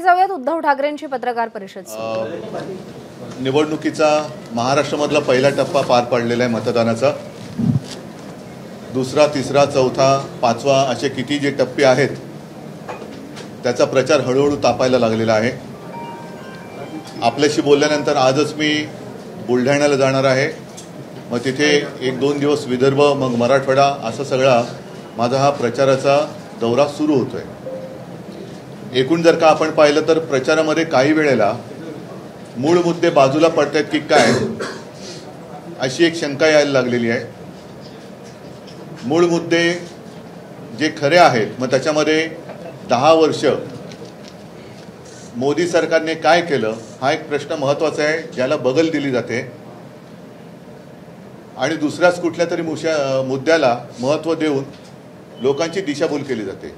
जाऊयात उद्धव ठाकरेंची पत्रकार परिषद। निवडणुकीचा महाराष्ट्रामधला पहिला टप्पा पार पडलेला आहे मतदानाचा। दुसरा, तिसरा, चौथा, पाचवा असे किती जे टप्पे आहेत त्याचा प्रचार हळूहळू तापायला लागलेला आहे। आपल्याशी बोलल्यानंतर आजच मी बुलढाण्याला जाणार आहे। मग तिथे 1-2 दिवस विदर्भ, मग मराठवाडा असा सगळा माझा हा प्रचाराचा दौरा सुरू होतोय। एकूण जर का आपण पाहिलं तर प्रचारामध्ये काही वेळेला मूळ मुद्दे बाजूला पडतात की काय अशी एक शंका यायला लागलेली आहे। मूळ मुद्दे जे खरे आहेत, मग त्याच्यामध्ये 10 वर्ष मोदी सरकारने काय केलं हा एक प्रश्न महत्त्वाचा आहे, ज्याला बगल दिली जाते आणि दुसऱ्याच कुठल्या तरी मुद्द्याला महत्त्व देऊन लोकांची दिशाभूल केली जाते।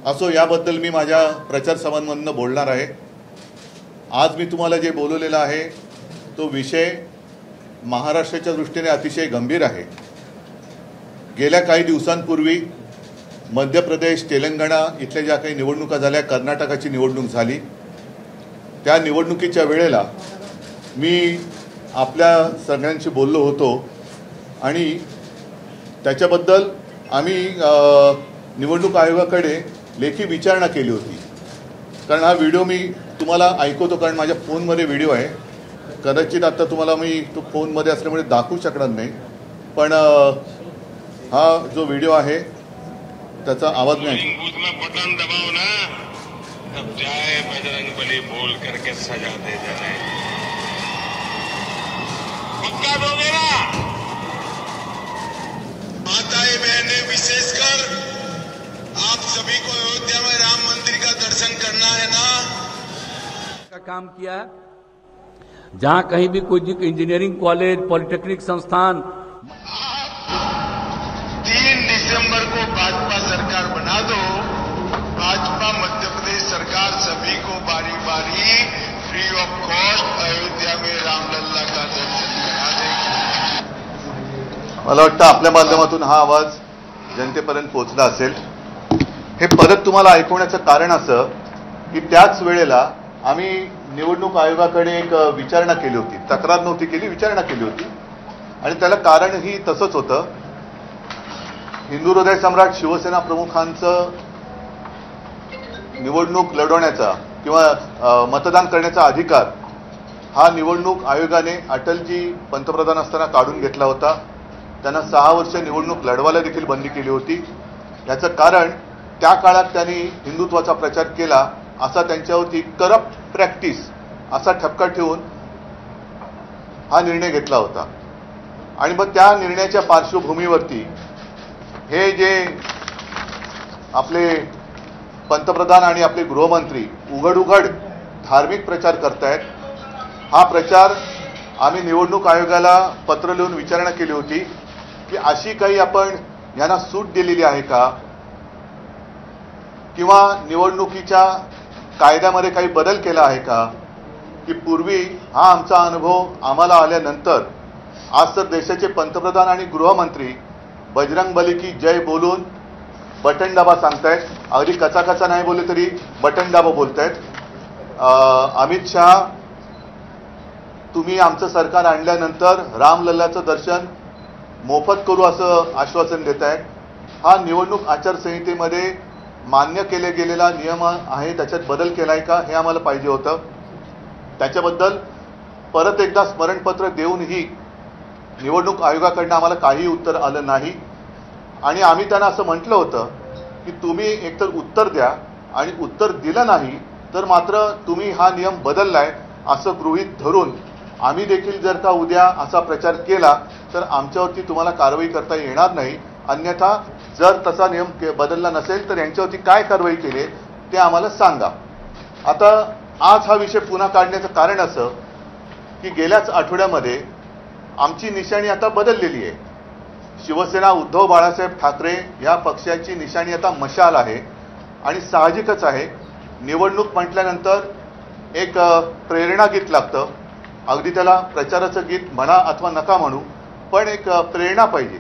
असो, याबद्दल मी माझ्या प्रचार सभांमधून बोलणार आहे। आज मी तुम्हाला जे बोलवलेलं आहे तो विषय महाराष्ट्राच्या दृष्टीने अतिशय गंभीर आहे। गेल्या काही दिवसांपूर्वी मध्य प्रदेश, तेलंगणा इथल्या ज्या काही निवडणुका झाल्या, कर्नाटकाची निवडणूक झाली, त्या निवडणुकीच्या वेळेला मी आपल्या सगळ्यांशी बोललो होतो आणि त्याच्याबद्दल आम्ही निवडणूक आयोगाकडे लेखी विचारणा केली होती। कारण हा व्हिडिओ मी तुम्हाला ऐकवतो, कारण माझ्या फोनमध्ये व्हिडिओ आहे। कदाचित आता तुम्हाला मी तो फोनमध्ये असल्यामुळे दाखवू शकणार नाही, पण हा जो व्हिडिओ आहे त्याचा आवाज नाही। बटन दबाओ ना, तब जाए बजरंगबली बोल करके सजा दे जाए। पक्का दोगे ना? माताएं बहनें, विशेषकर आप सभी को अयोध्या में राम मंदिर का दर्शन करना है ना। का काम किया, जहां कहीं भी कोई इंजीनियरिंग कॉलेज, पॉलिटेक्निक संस्थान 3 दिसंबर को भाजपा सरकार बना दो। भाजपा मध्य प्रदेश सरकार सभी को बारी बारी फ्री ऑफ कॉस्ट अयोध्या में रामलल्ला का दर्शन करा देगी। मला वाटतं आपल्या माध्यमातून हा आवाज जनतेपर्यंत पोहोचला असेल। हे परत तुम्हाला ऐकवण्याचं कारण असं की त्याच वेळेला आम्ही निवडणूक आयोगाकडे एक विचारणा केली होती, तक्रार नव्हती केली, विचारणा केली होती आणि त्याला कारणही तसंच होतं। हिंदू हृदय सम्राट शिवसेना प्रमुखांचं निवडणूक लढवण्याचा किंवा मतदान करण्याचा अधिकार हा निवडणूक आयोगाने अटलजी पंतप्रधान असताना काढून घेतला होता। त्यांना 6 वर्ष निवडणूक लढवायला देखील बंदी केली होती। याचं कारण त्या काळात त्यांनी हिंदुत्वाचा प्रचार केला असा त्यांच्यावरती करप्ट प्रॅक्टिस असा ठपका ठेवून हा निर्णय घेतला होता। आणि मग त्या निर्णयाच्या पार्श्वभूमीवरती हे जे आपले पंतप्रधान आणि आपले गृहमंत्री उघड धार्मिक प्रचार करतायत, हा प्रचार आम्ही निवडणूक आयोगाला पत्र लिहून विचारणा केली होती की अशी काही आपण यांना सूट दिलेली आहे का, किंवा निवडणुकीच्या कायद्यामध्ये काही बदल केला आहे का, की पूर्वी हा आमचा अनुभव आम्हाला आल्यानंतर आज तर देशाचे पंतप्रधान आणि गृहमंत्री बजरंगबली की जय बोलून बटन दाबा सांगतायत। अगदी कचा नाही बोलले तरी बटन दाबा बोलतायत। अमित शहा, तुम्ही आमचं सरकार आणल्यानंतर रामलल्लाचं दर्शन मोफत करू असं आश्वासन देत आहेत। हा निवडणूक आचारसंहितेमध्ये मान्य केले गेलेला नियम आहे, त्याच्यात बदल केलाय का हे आम्हाला पाहिजे होतं। त्याच्याबद्दल परत एकदा स्मरणपत्र देऊनही निवडणूक आयोगाकडनं आम्हाला काही उत्तर आलं नाही आणि आम्ही त्यांना असं म्हटलं होतं की तुम्ही एकतर उत्तर द्या आणि उत्तर दिलं नाही तर मात्र तुम्ही हा नियम बदललाय असं गृहीत धरून आम्ही देखील जर का उद्या असा प्रचार केला तर आमच्यावरती तुम्हाला कारवाई करता येणार नाही, अन्यथा जर तसा नियम बदलला नसेल तर यांच्यावरती काय कारवाई केली ते आम्हाला सांगा। आता आज हा विषय पुन्हा काढण्याचं कारण असं की गेल्याच आठवड्यामध्ये आमची निशाणी आता बदललेली आहे। शिवसेना उद्धव बाळासाहेब ठाकरे या पक्षाची निशाणी आता मशाल आहे आणि साहजिकच आहे, निवडणूक म्हटल्यानंतर एक प्रेरणा गीत लागतं। अगदी त्याला प्रचाराचं गीत म्हणा अथवा नका म्हणू, पण एक प्रेरणा पाहिजे।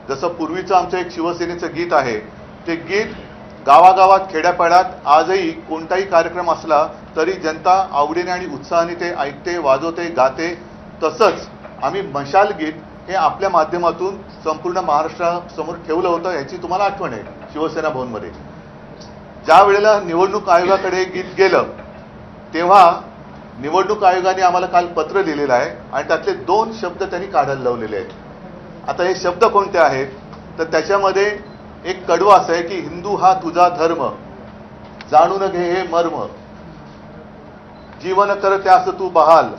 जसं पूर्वीचं आमचं एक शिवसेनेचं गीत आहे, ते गीत गावागावात खेड्यापाड्यात आजही कोणताही कार्यक्रम असला तरी जनता आवडीने आणि उत्साहाने ते ऐकते, वाजवते, गाते. तसंच आम्ही मशाल गीत हे आपल्या माध्यमातून संपूर्ण महाराष्ट्रासमोर ठेवलं होतं. याची तुम्हाला आठवण आहे शिवसेना भवनमध्ये. ज्या वेळेला निवडणूक आयोगाकडे गीत गेलं तेव्हा निवडणूक आयोगाने आम्हाला काल पत्र लिहिलेलं आहे आणि त्यातले 2 शब्द त्यांनी काढायला लावलेले आहेत. आता हे शब्द कोणते आहेत तर त्याच्यामध्ये एक कडवं असं आहे की हिंदू हा तुझा धर्म, जाणून घे हे मर्म, जीवन कर त्यास तू बहाल.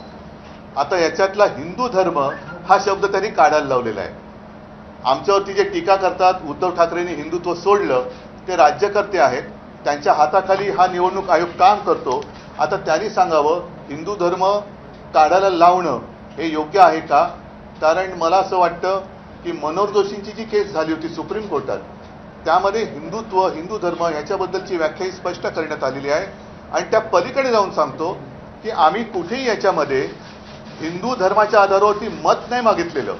आता याच्यातला हिंदू धर्म हा शब्द त्यांनी काढायला लावलेला आहे. आमच्यावरती जे टीका करतात उद्धव ठाकरेंनी हिंदुत्व सोडलं ते राज्यकर्ते आहेत, त्यांच्या हाताखाली हा निवडणूक आयोग काम करतो. आता त्यांनी सांगावं हिंदू धर्म काढायला लावणं हे योग्य आहे का? कारण मला असं वाटतं की मनोहर जोशींची जी केस झाली होती सुप्रीम कोर्टात त्यामध्ये हिंदुत्व, हिंदू धर्म ह्याच्याबद्दलची व्याख्या ही स्पष्ट करण्यात आलेली आहे. आणि त्या पलीकडे जाऊन सांगतो की आम्ही कुठेही याच्यामध्ये हिंदू धर्माच्या आधारावरती मत नाही मागितलेलं.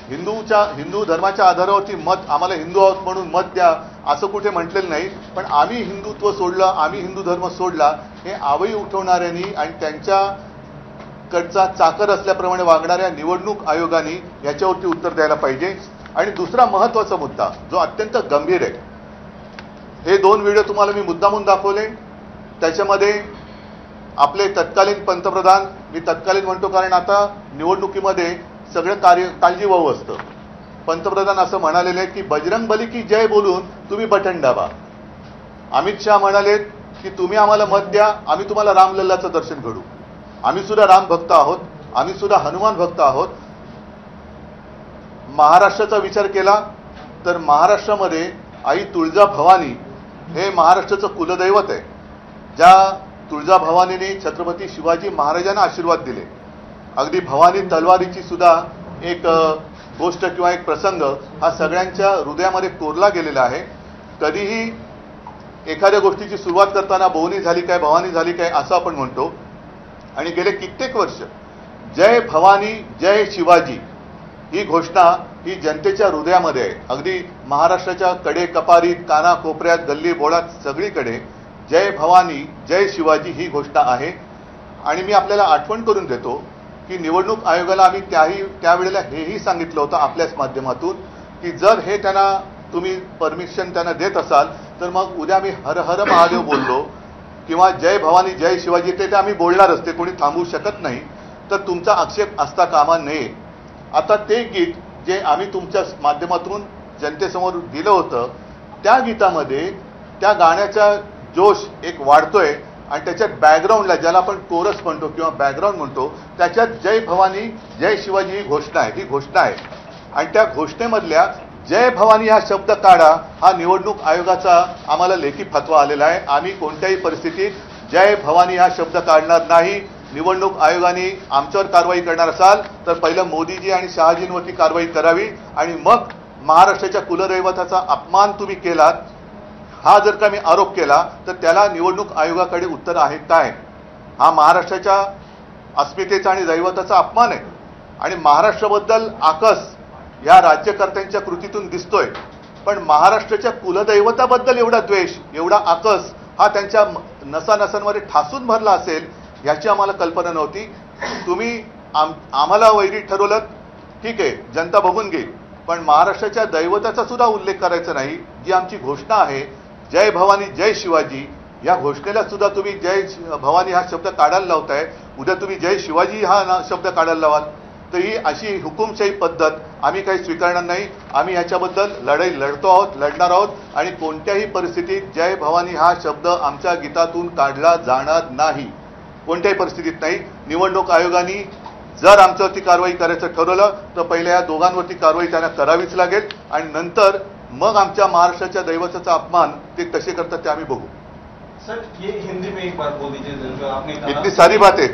हिंदू धर्माच्या आधारावरती मत, आम्हाला हिंदू आहोत म्हणून मत द्या असं कुठे म्हटलेलं नाही. पण आम्ही हिंदुत्व सोडलं, आम्ही हिंदू धर्म सोडला हे आवई उठवणाऱ्यांनी आणि त्यांच्याकडचा चाकर असल्याप्रमाणे वागणाऱ्या निवडणूक आयोगाने याच्यावरती उत्तर द्यायला पाहिजे. आणि दुसरा महत्त्वाचा मुद्दा जो अत्यंत गंभीर आहे, हे 2 व्हिडिओ तुम्हाला मी मुद्दामून दाखवले. त्याच्यामध्ये आपले तत्कालीन पंतप्रधान, मी तत्कालीन म्हणतो कारण आता निवडणुकीमध्ये सगळं कार्य काळजीवाहू असतं, पंतप्रधान असं म्हणालेले आहेत की बजरंग बली की जय बोलून तुम्ही बटन दाबा. अमित शहा म्हणालेत की तुम्ही आम्हाला मत द्या, आम्ही तुम्हाला रामलल्लाचं दर्शन घडू. आम्ही सुद्धा राम भक्त आहोत, आम्ही सुद्धा हनुमान भक्त आहोत. महाराष्ट्राचा विचार केला तर महाराष्ट्रामध्ये आई तुळजाभवानी हे महाराष्ट्राचं कुलदैवत आहे. ज्या तुळजाभवानीने छत्रपती शिवाजी महाराजांना आशीर्वाद दिले. अगदी भवानी तलवारीची सुद्धा एक गोष्ट किंवा एक प्रसंग हा सगळ्यांच्या हृदयामध्ये कोरला गेलेला आहे. कधीही एखाद्या गोष्टीची सुरुवात करताना भवानी झाली काय, भवानी झाली काय असं आपण म्हणतो. आणि गेले कित्येक वर्ष जय भवानी जय शिवाजी ही घोषणा ही जनतेच्या हृदयामध्ये आहे. अगदी महाराष्ट्राच्या कडे कपारीत, काना कोपऱ्यात, गल्ली बोळात सगळीकडे जय भवानी जय शिवाजी ही घोषणा आहे. आणि मी आपल्याला आठवण करून देतो की निवडणूक आयोगाला आम्ही त्यावेळेला हेही सांगितलं होतं आपल्याच माध्यमातून की जर हे त्यांना तुम्ही परमिशन त्यांना देत असाल तर मग उद्या मी हर हर महादेव बोललो किंवा जय भवानी जय शिवाजी ते आम्ही बोलणारच, ते कोणी थांबवू शकत नाही. तर तुमचा आक्षेप असता कामा नये. आता ते गीत जे आम्ही तुमच्या माध्यमातून जनतेसमोर दिलं होतं त्या गीतामध्ये त्या गाण्याचा जोश एक वाढतोय आणि त्याच्यात बॅकग्राऊंडला ज्याला आपण कोरस म्हणतो किंवा बॅकग्राऊंड म्हणतो त्याच्यात जय भवानी जय शिवाजी ही घोषणा आहे. आणि त्या घोषणेमधल्या जय भवानी हा शब्द काढा हा निवडणूक आयोगाचा आम्हाला लेखी फतवा आलेला आहे. आम्ही कोणत्याही परिस्थितीत जय भवानी हा शब्द काढणार नाही. निवडणूक आयोगाने आमच्यावर कारवाई करणार असाल तर पहिलं मोदीजी आणि शहाजींवरती कारवाई करावी आणि मग महाराष्ट्राच्या कुलदैवताचा अपमान तुम्ही केलात हा जर का मी आरोप केला तर त्याला निवडणूक आयोगाकडे उत्तर आहे काय? हा महाराष्ट्राच्या अस्मितेचा आणि दैवताचा अपमान आहे. आणि महाराष्ट्राबद्दल आकस या राज्यकर्त्यांच्या कृतीतून दिसतोय. पण महाराष्ट्राच्या कुलदैवताबद्दल एवढा द्वेष, एवढा आकस हा त्यांच्या नसानसांमध्ये ठासून भरला असेल याची आम्हाला कल्पना नव्हती. तुम्ही आम्हाला वैरी ठरवलं ठीक आहे, जनता बघून घेईल, पण महाराष्ट्राच्या दैवताचा सुद्धा उल्लेख करायचा नाही. जी आमची घोषणा आहे जय भवानी जय शिवाजी या घोषणेला सुद्धा तुम्ही जय भवानी हा शब्द काढायला लावताय. उद्या तुम्ही जय शिवाजी हा शब्द काढायला लावाल तर ही अशी हुकुमशाही पद्धत आम्ही काही स्वीकारणार नाही. आम्ही ह्याच्याबद्दल लढाई लढतो आहोत, लढणार आहोत आणि कोणत्याही परिस्थितीत जय भवानी हा शब्द आमच्या गीतातून काढला जाणार नाही, कोणत्याही परिस्थितीत नाही. निवडणूक आयोगाने जर आमच्यावरती कारवाई करायचं ठरवलं तर पहिले या दोघांवरती कारवाई त्यांना करावीच लागेल आणि नंतर मग आमच्या महाराष्ट्राच्या दैवताचा अपमान ते कसे करतात ते आम्ही बघू. सर ये हिंदी में एक बार बोल दीजिए जो आपने कहा. इतनी सारी बातें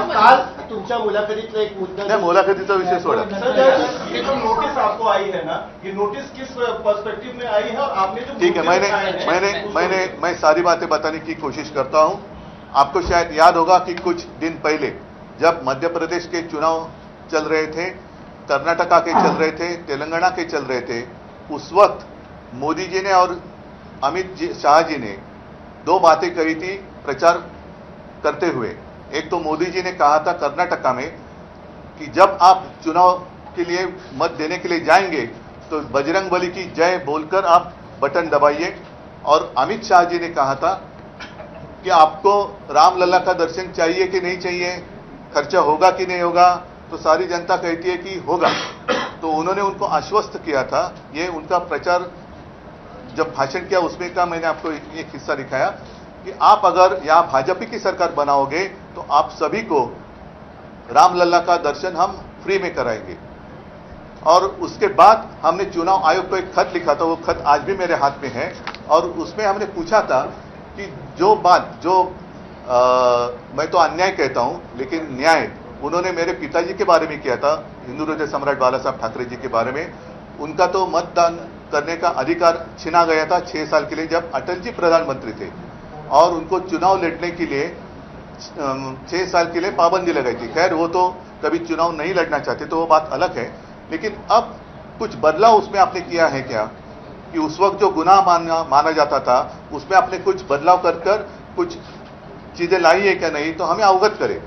काल तुमच्या मुलाखतीतला एक मुद्दा नाही, मुलाखतीचा विषय सोडा. ये जो नोटिस आपको आई है ना, ये नोटिस किस पर्सपेक्टिव में आई है और आपने जो ठीक है, मैं सारी बातें बताने की कोशिश करता हूं. आपको शायद याद होगा कि कुछ दिन पहले जब मध्य प्रदेश के चुनाव चल रहे थे कर्नाटका के चल रहे थे, तेलंगाना के चल रहे थे, उस वक्त मोदी जी ने और शाह जी ने दो बातें कही थी प्रचार करते हुए। एक तो मोदी जी ने कहा था कर्नाटका में कि जब आप चुनाव के लिए मत देने के लिए जाएंगे तो बजरंगबली की जय बोलकर आप बटन दबाइए। और अमित शाह जी ने कहा था कि आपको रामलला का दर्शन चाहिए कि नहीं चाहिए, खर्चा होगा कि नहीं होगा, तो सारी जनता कहती है कि होगा। तो उन्होंने उनको आश्वस्त किया था। ये उनका प्रचार जब भाषण किया उसमें का मैंने आपको एक हिस्सा दिखाया कि आप अगर यहां भाजपा की सरकार बनाओगे तो आप सभी को रामलला का दर्शन हम फ्री में कराएंगे। और उसके बाद हमने चुनाव आयोग को एक खत लिखा था, वो खत आज भी मेरे हाथ में है। और उसमें हमने पूछा था कि जो बात मैं तो अन्याय कहता हूं लेकिन न्याय उन्होंने मेरे पिताजी के बारे में किया था, हिंदू हृदय सम्राट बाला साहब ठाकरे जी के बारे में। उनका तो मतदान करने का अधिकार छीना गया था 6 साल के लिए जब अटल जी प्रधानमंत्री थे, और उनको चुनाव लड़ने के लिए 6 साल के लिए पाबंदी लगाई थी। खैर वो तो कभी चुनाव नहीं लड़ना चाहते तो वो बात अलग है। लेकिन अब कुछ बदलाव उसमें आपने किया है क्या कि उस वक्त जो गुनाह माना जाता था उसमें आपने कुछ बदलाव कर कुछ चीजें लाई है क्या नहीं, तो हमें अवगत करें।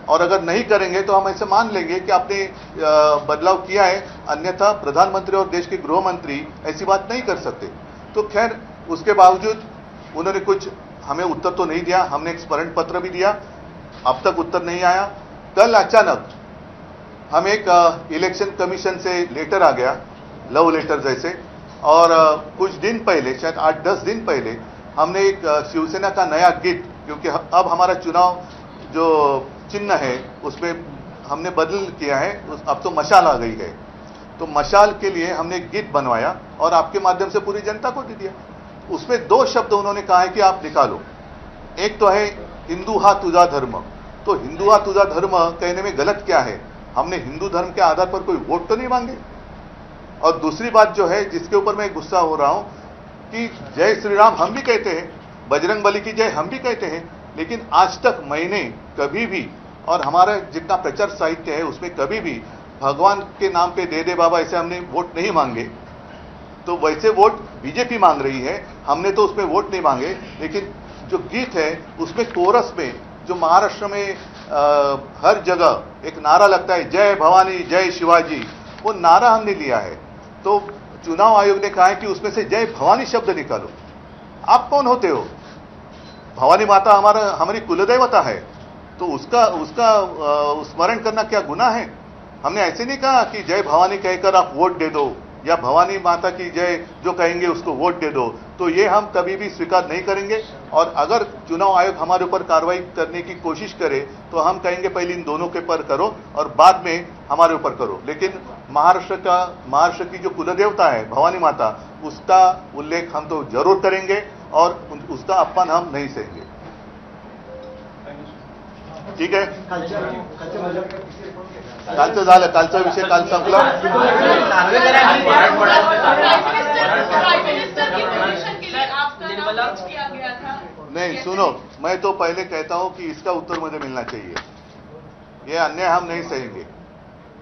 और अगर नहीं करेंगे तो हम ऐसे मान लेंगे कि आपने बदलाव किया है, अन्यथा प्रधानमंत्री और देश के गृह मंत्री ऐसी बात नहीं कर सकते। तो खैर उसके बावजूद उन्होंने कुछ हमें उत्तर तो नहीं दिया। हमने एक स्मरण पत्र भी दिया, अब तक उत्तर नहीं आया। कल अचानक हमें एक इलेक्शन कमीशन से लेटर आ गया, लव लेटर जैसे। और कुछ दिन पहले, शायद 8-10 दिन पहले, हमने एक शिवसेना का नया गीत, क्योंकि अब हमारा चुनाव जो चिन्ह है उसमें हमने बदल किया है, अब तो मशाल आ गई है। तो मशाल के लिए हमने एक गीत बनवाया और आपके माध्यम से पूरी जनता को दे दिया। उसमें 2 शब्द उन्होंने कहा है कि आप निकालो। एक तो है हिंदू हा तुझा धर्म। तो हिंदू हा तुझा धर्म कहने में गलत क्या है? हमने हिंदू धर्म के आधार पर कोई वोट तो नहीं मांगे। और दूसरी बात जो है जिसके ऊपर मैं गुस्सा हो रहा हूं कि जय श्री राम हम भी कहते हैं, बजरंगबली की जय हम भी कहते हैं, लेकिन आज तक मैंने कभी भी, और हमारा जितना प्रचार साहित्य है उसमें कभी भी भगवान के नाम पे दे दे बाबा ऐसे हमने वोट नहीं मांगे। तो वैसे वोट बीजेपी मांग रही है, हमने तो उसमें वोट नहीं मांगे। लेकिन जो गीत है उसमें कोरस में जो महाराष्ट्र में हर जगह एक नारा लगता है, जय भवानी जय शिवाजी, वो नारा हमने लिया है। तो चुनाव आयोग ने कहा है कि उसमें से जय भवानी शब्द निकालो। आप कौन होते हो? भवानी माता हमारी कुलदेवता है, तो उसका स्मरण करना क्या गुनाह है? हमने ऐसे नहीं कहा कि जय भवानी कहकर आप वोट दे दो या भवानी माता की जय जो कहेंगे उसको वोट दे दो। तो ये हम कभी भी स्वीकार नहीं करेंगे। और अगर चुनाव आयोग हमारे ऊपर कार्रवाई करने की कोशिश करे तो हम कहेंगे पहले इन दोनों के पर करो और बाद में हमारे ऊपर करो। लेकिन महाराष्ट्र की जो कुलदेवता है भवानी माता, उसका उल्लेख हम तो जरूर करेंगे और उसका अपमान हम नहीं सहेंगे। ठीक है, कालचं झालं, कालचा विषय काल संपला। नहीं सुनो, मैं तो पहले कहता हूं कि इसका उत्तर मुझे मिलना चाहिए। यह अन्याय हम नहीं सहेंगे,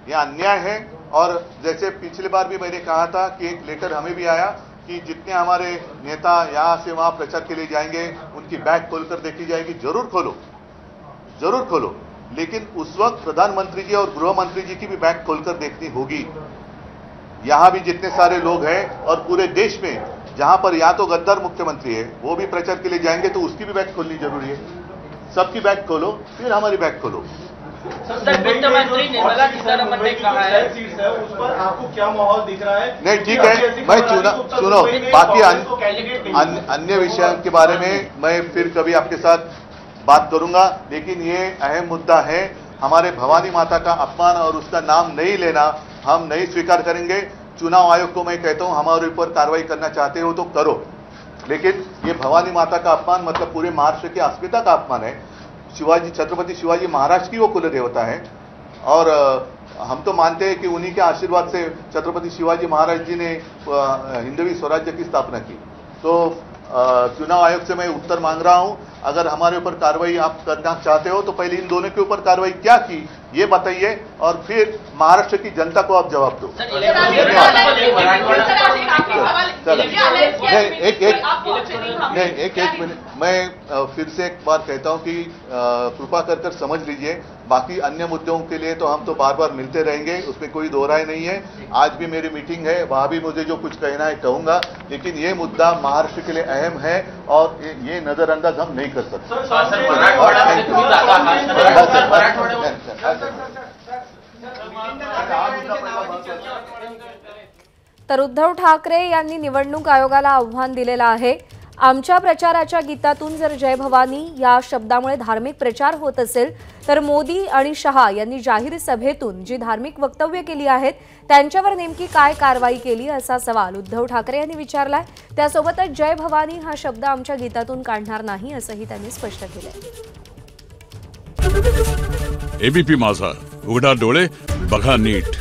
यह अन्याय है। और जैसे पिछली बार भी मैंने कहा था कि एक लेटर हमें भी आया कि जितने हमारे नेता यहां से वहां प्रचार के लिए जाएंगे उनकी बैग खोलकर देखी जाएगी। जरूर खोलो, जरूर खोलो, लेकिन उस वक्त प्रधानमंत्री जी और गृह मंत्री जी की भी बैग खोलकर देखनी होगी। यहां भी जितने सारे लोग हैं और पूरे देश में जहां पर या तो गद्दार मुख्यमंत्री है वो भी प्रचार के लिए जाएंगे तो उसकी भी बैग खोलनी जरूरी है। सबकी बैग खोलो, फिर हमारी बैग खोलो। वित्त मंत्री निर्मला सीतारमण ने कहा है सीट्स है, उस पर आपको क्या माहौल दिख रहा है? नहीं ठीक है, मैं सुनो, बाकी अन्य विषयों के बारे में मैं फिर कभी आपके साथ बात करूंगा। लेकिन ये अहम मुद्दा है, हमारे भवानी माता का अपमान और उसका नाम नहीं लेना हम नहीं स्वीकार करेंगे। चुनाव आयोग को मैं कहता हूं हमारे ऊपर कार्रवाई करना चाहते हो तो करो, लेकिन ये भवानी माता का अपमान मतलब पूरे महाराष्ट्र की अस्मिता का अपमान है। छत्रपति शिवाजी महाराज की वो कुल देवता है और हम तो मानते हैं कि उन्हीं के आशीर्वाद से छत्रपति शिवाजी महाराज जी ने हिंदवी स्वराज्य की स्थापना की। तो चुनाव आयोग से मैं उत्तर मांग रहा हूं अगर हमारे ऊपर कार्रवाई आप करना चाहते हो तो पहले इन दोनों के ऊपर कार्रवाई क्या की ये बताइए, और फिर महाराष्ट्र की जनता को आप जवाब दो। एक मिनट, मैं फिर से एक बार कहता हूं कि कृपा कर समझ लीजिए, बाकी अन्य मुद्दों के लिए तो हम तो बार बार मिलते रहेंगे, उसमें कोई दो राय नहीं है। आज भी मेरी मीटिंग है, वहां भी मुझे जो कुछ कहना है कहूंगा, लेकिन ये मुद्दा महाराष्ट्र के लिए अहम है और ये नजरअंदाज हम नहीं कर सकते। तर उद्धव ठाकरे यांनी निवडणूक आयोगाला आव्हान दिलेलं आहे। आमच्या प्रचाराच्या गीतातून जर जय भवानी या शब्दामुळे धार्मिक प्रचार होत असेल तर मोदी आणि शहा यांनी जाहीर सभेतून जी धार्मिक वक्तव्य केली आहेत त्यांच्यावर नेमकी काय कारवाई केली असा सवाल उद्धव ठाकरे यांनी विचारलाय। त्यासोबतच जय भवानी हा शब्द आमच्या गीतातून काढणार नाही असंही त्यांनी स्पष्ट केलंय। एबीपी माझा, उघडा डोळे बघा नीट।